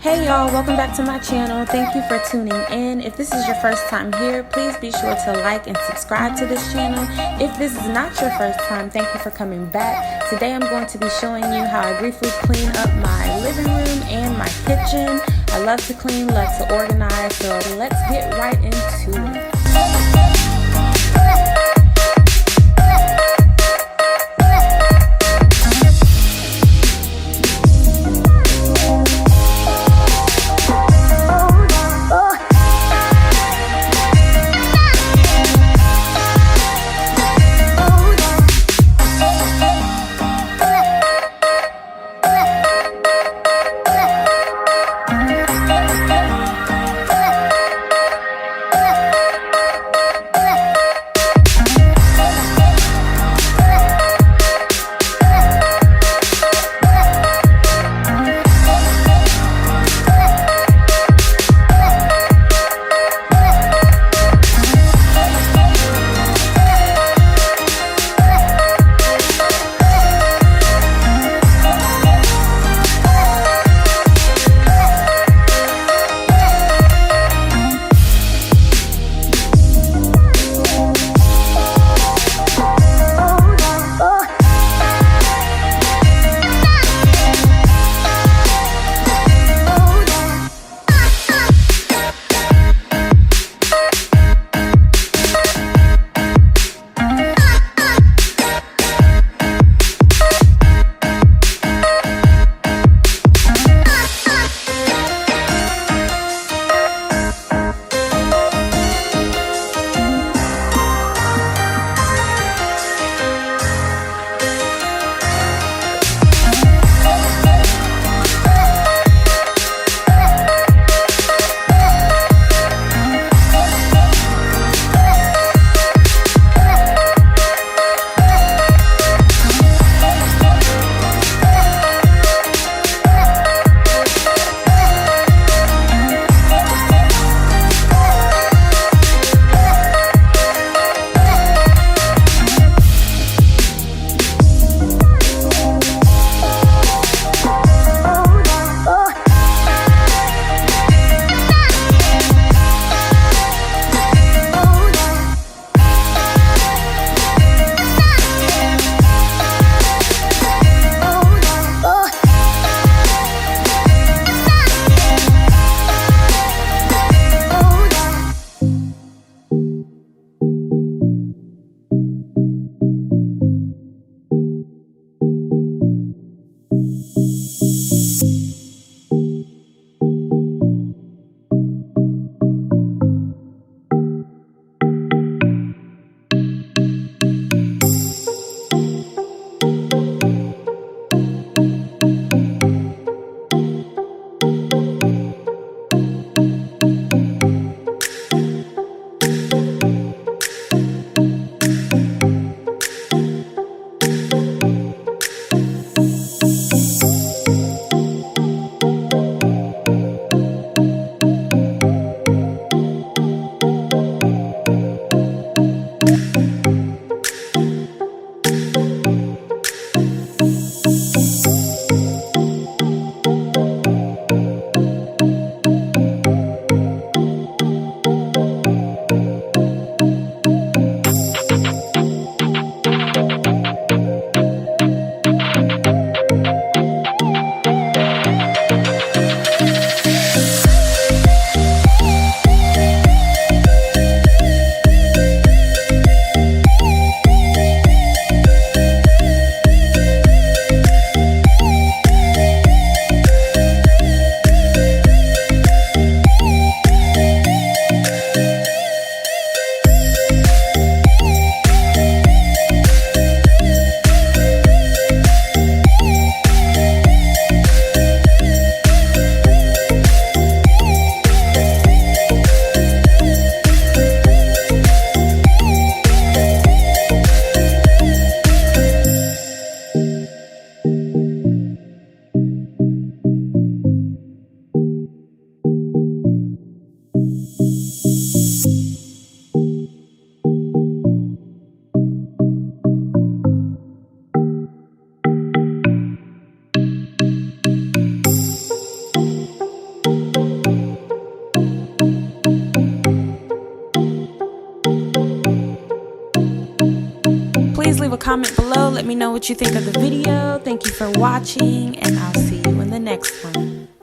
Hey y'all, welcome back to my channel. Thank you for tuning in. If this is your first time here, please be sure to like and subscribe to this channel. If this is not your first time, thank you for coming back. Today I'm going to be showing you how I briefly clean up my living room and my kitchen. I love to clean, love to organize, so let's get right into it. Please leave a comment below. Let me know what you think of the video. Thank you for watching, and I'll see you in the next one.